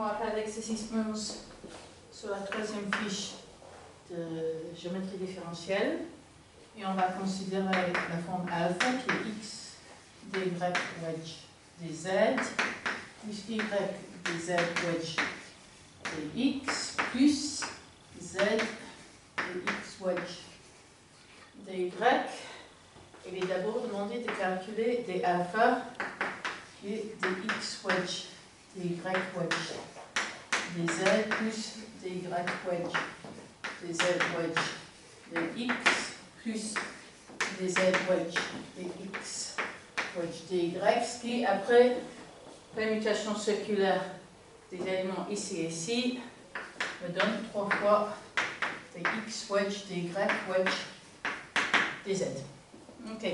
on va faire l'exercice 11 sur la troisième fiche de géométrie différentielle. Et on va considérer la forme alpha qui est x dy wedge dz plus y dz wedge dx plus z dx wedge dy. Il est d'abord demandé de calculer des alpha qui est dx wedge dy wedge dz plus dy wedge dz wedge dx plus dz wedge dx wedge dy, ce qui, après permutation circulaire des éléments ici et ici, me donne 3 fois dx wedge dy wedge dz. Ok.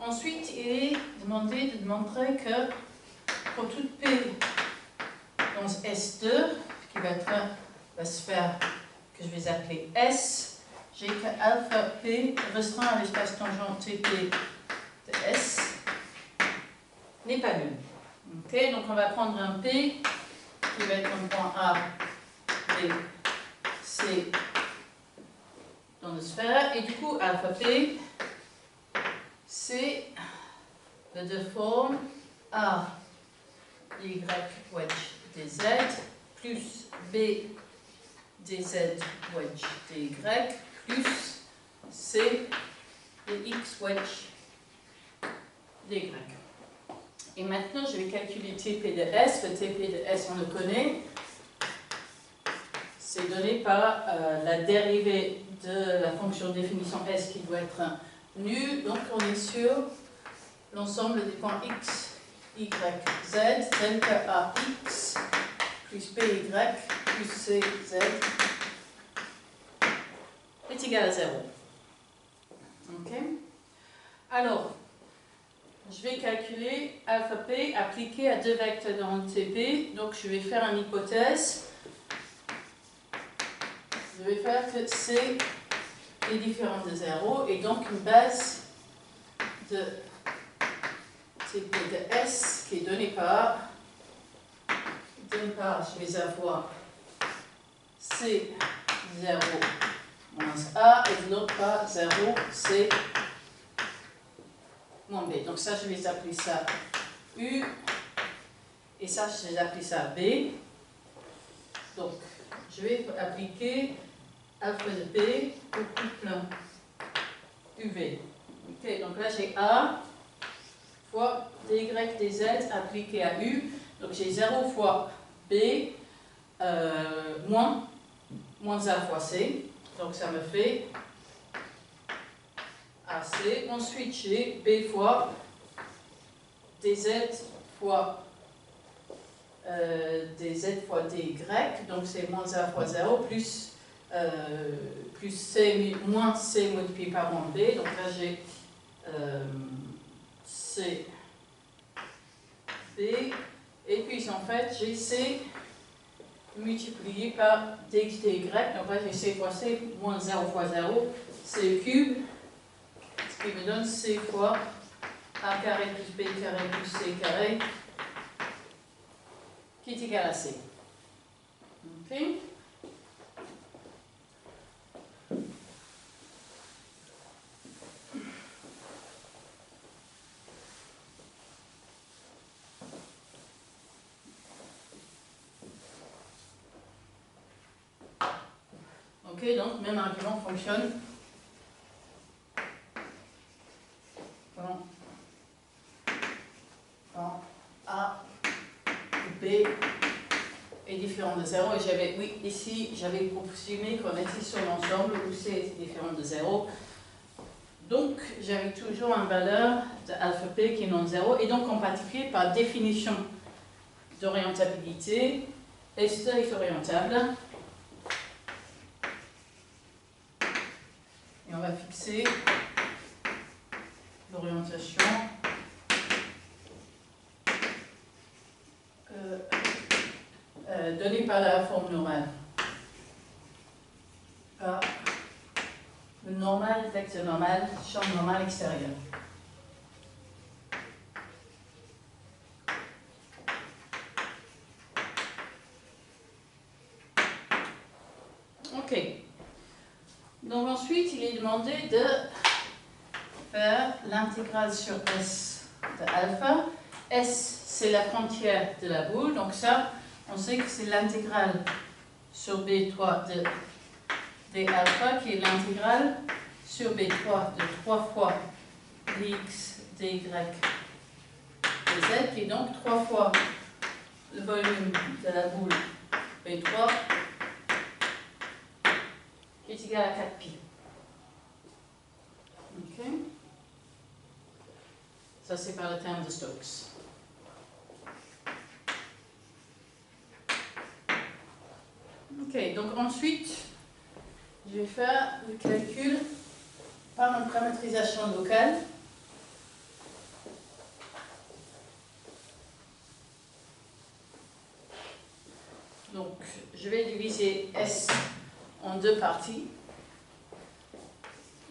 Ensuite, il est demandé de montrer que pour toute P dans S2, qui va être la sphère que je vais appeler S, j'ai que alpha P restreint à l'espace tangent TP de S n'est pas nul. Ok, donc on va prendre un P qui va être un point A, B, C dans la sphère, et du coup alpha P c'est de deux formes A y wedge dz plus B dz wedge dy plus C dx wedge dy. Et maintenant, je vais calculer TP de S. Le TP de S, on le connaît. C'est donné par la dérivée de la fonction de définition S qui doit être nul. Donc, on est sur l'ensemble des points x, y, z, tel que ax plus by plus cz est égal à 0. Ok. Alors, je vais calculer alpha p appliqué à deux vecteurs dans le TP. Donc, je vais faire une hypothèse. Je vais faire que C est différent de 0 et donc une base de TP de S qui est donnée par, d'une part, je vais avoir C 0 moins A et de l'autre part 0 C moins B. Donc ça, je vais appeler ça U et ça, je vais appeler ça B. Donc, je vais appliquer alpha de P au couple UV. Ok, donc là, j'ai A fois dy dz appliqué à U. Donc j'ai 0 fois B moins A fois C. Donc ça me fait AC. Ensuite j'ai B fois dz fois dz fois dy. Donc c'est moins A fois 0 plus C moins C multiplié par moins B. Donc là j'ai C B, et puis en fait j'ai C multiplié par dx dy, donc là j'ai C fois C moins 0 fois 0, C cube, ce qui me donne C fois A carré plus B carré plus C carré, qui est égal à C. Ok. Ok, donc même argument fonctionne quand A ou B est différent de 0. Et j'avais, oui, ici, j'avais présumé qu'on était sur l'ensemble où C est différent de 0. Donc, j'avais toujours une valeur de alpha P qui est non 0. Et donc, en particulier, par définition d'orientabilité, S2 est orientable. Et on va fixer l'orientation donnée par la forme normale. Par le normal, vecteur normal, champ normal extérieur. Ok. Donc ensuite, il est demandé de faire l'intégrale sur S de alpha. S, c'est la frontière de la boule, donc ça, on sait que c'est l'intégrale sur B3 de d alpha qui est l'intégrale sur B3 de 3 fois dx dy dz, qui est donc 3 fois le volume de la boule B3 qui est égal à 4pi. Ok. Ça, c'est par le terme de Stokes. Ok, donc ensuite, je vais faire le calcul par une paramétrisation locale. Donc, je vais diviser S en deux parties.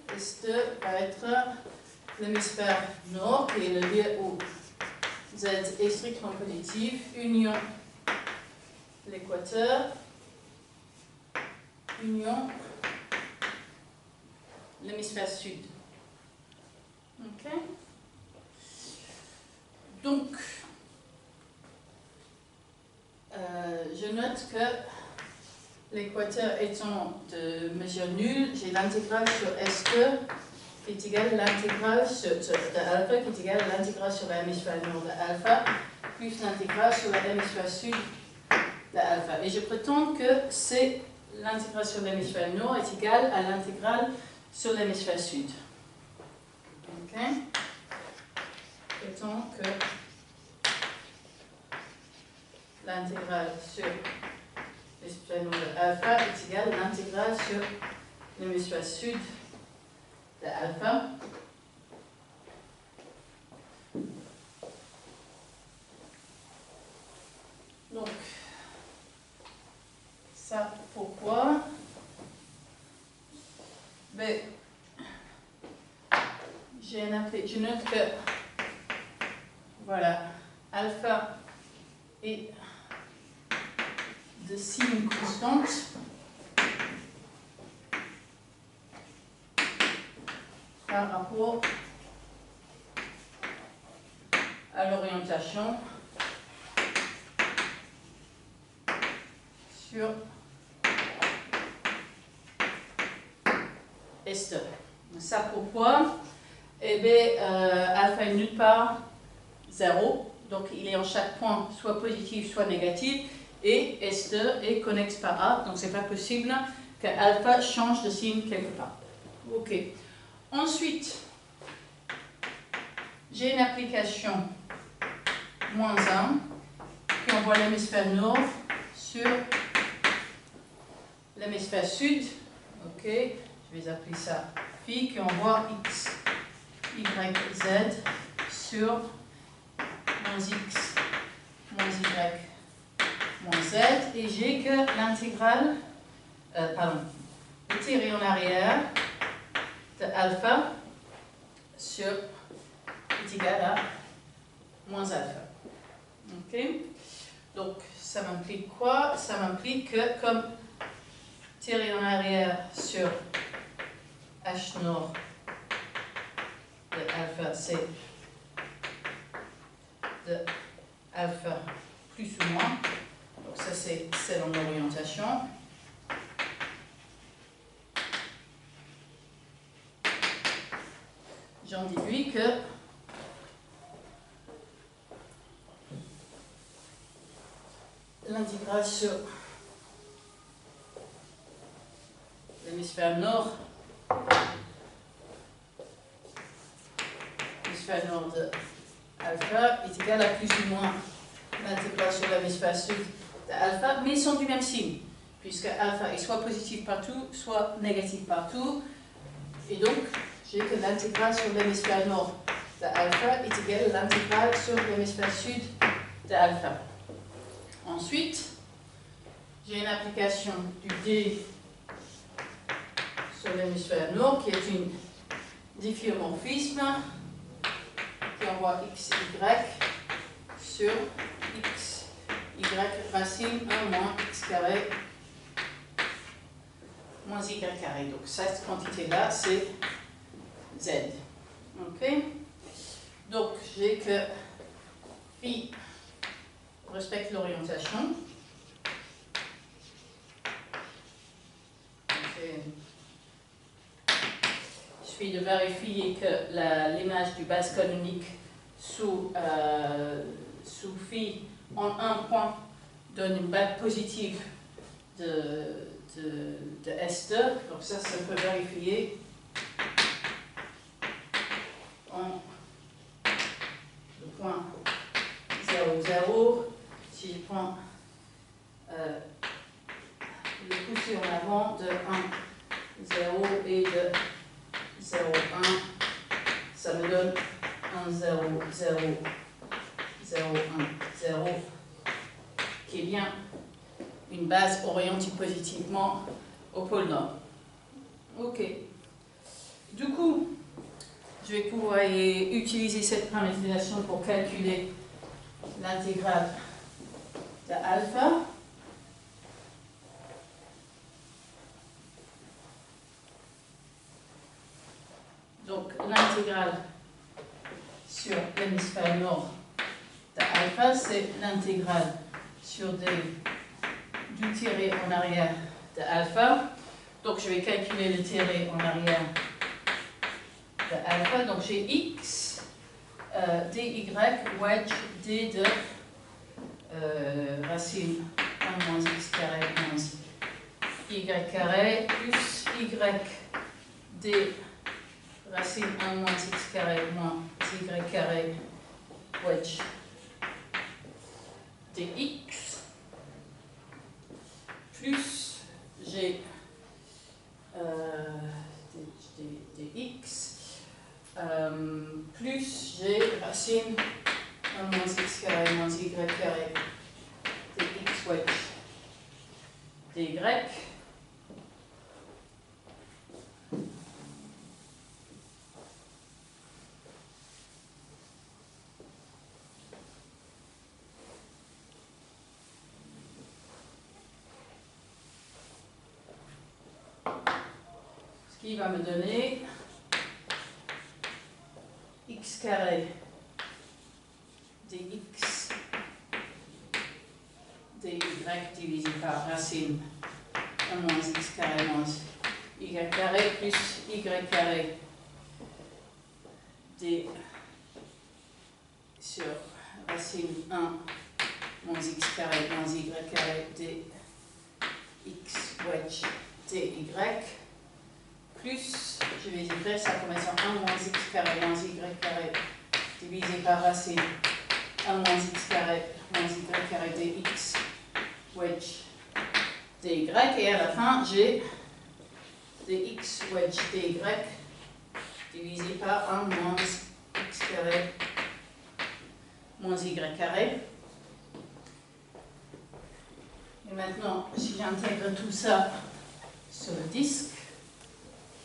S2 va être l'hémisphère nord, qui est le lieu où Z est strictement positif, union l'équateur, union l'hémisphère sud. Ok. Donc, je note que l'équateur étant de mesure nulle, j'ai l'intégrale sur S2 qui est égale à l'intégrale de alpha qui est égale à l'intégrale sur l'hémisphère nord de alpha plus l'intégrale sur l'hémisphère sud de alpha. Et je prétends que c'est l'intégrale sur l'hémisphère nord est égale à l'intégrale sur l'hémisphère sud. Ok. Prétend que l'intégrale sur l'hémisphère nord de alpha est égale à l'intégrale sur l'hémisphère sud de alpha. Donc, ça, pourquoi? Mais, je note que, voilà, alpha est de signe constante. Par rapport à l'orientation sur S2. Ça pourquoi? Eh bien, alpha est nulle part 0, donc il est en chaque point soit positif soit négatif, et S2 est connexe par A, donc c'est pas possible que alpha change de signe quelque part. Ok. Ensuite, j'ai une application -1 qui envoie l'hémisphère nord sur l'hémisphère sud. Ok, je vais appeler ça phi, qui envoie x, y, z sur -x, -y, -z. Et j'ai que l'intégrale, le tiré en arrière de alpha sur est égal à moins alpha. Ok. Donc, ça m'implique quoi? Ça m'implique que, comme tiré en arrière sur h nord de alpha, c'est de alpha plus ou moins. Donc, ça, c'est selon l'orientation. J'en déduis que l'intégrale sur l'hémisphère nord de alpha est égal à plus ou moins l'intégrale sur l'hémisphère sud de alpha, mais ils sont du même signe, puisque alpha est soit positif partout, soit négatif partout, et donc j'ai que l'intégrale sur l'hémisphère nord de alpha est égale à l'intégrale sur l'hémisphère sud de alpha. Ensuite, j'ai une application du D sur l'hémisphère nord qui est une difféomorphisme qui envoie x, y sur x, y racine 1 moins x carré moins y carré. Donc cette quantité-là, c'est z. Ok? Donc j'ai que phi respecte l'orientation. Il suffit de vérifier que l'image du base canonique sous phi en un point donne une bague positive de S2. Donc ça peut vérifier en le point 0, 0. Si je prends le pousser en avant de 1, 0 et de 0, 1, ça me donne 1, 0, 0, 0, 1, 0, qui est bien une base orientée positivement au pôle nord. Ok. Du coup, je vais pouvoir utiliser cette paramétrisation pour calculer l'intégrale de alpha. Donc l'intégrale sur l'hémisphère nord de alpha, c'est l'intégrale sur du tiré en arrière de alpha. Donc je vais calculer le tiré en arrière de alpha. Donc j'ai x, dy, wedge, d de racine 1 moins x carré moins y carré plus y d racine 1 moins x carré moins y carré wedge dx plus j'ai dx plus j'ai racine 1 moins x carré moins y carré dx wedge dy. Ce qui va me donner x carré dx dy divisé par racine 1 moins x carré moins y carré plus y carré d sur racine 1 moins x carré moins y carré dx wedge dy plus, je vais écrire ça comme étant 1 moins x carré moins y carré divisé par racine 1 moins x carré moins y carré dx wedge dy, et à la fin j'ai dx wedge dy divisé par 1 moins x carré moins y carré. Et maintenant, si j'intègre tout ça sur le disque,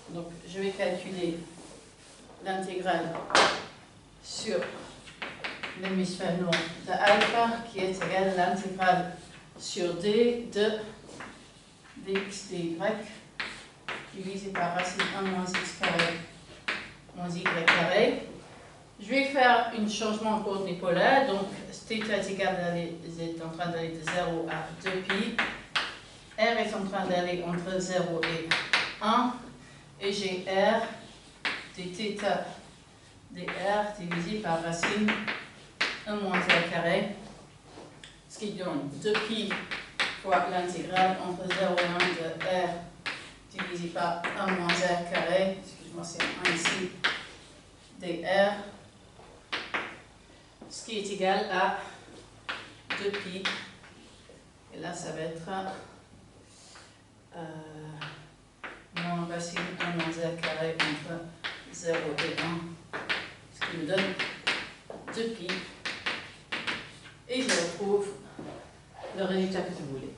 donc je vais calculer l'intégrale sur l'hémisphère nord de alpha qui est égale à l'intégrale sur d de dx dy divisé par racine 1 moins x carré moins y carré. Je vais faire un changement en coordonnées polaires, donc θ est en train d'aller de 0 à 2π, r est en train d'aller entre 0 et 1, et j'ai r dθ dr divisé par racine 1 moins r carré, ce qui donne 2π fois l'intégrale entre 0 et 1 de r divisé par 1 moins r carré, excuse-moi c'est 1 ici, dr, ce qui est égal à 2π, et là ça va être moins racine 1 moins r carré entre 0 et 1, ce qui me donne 2π, et je retrouve le résultat que je voulais.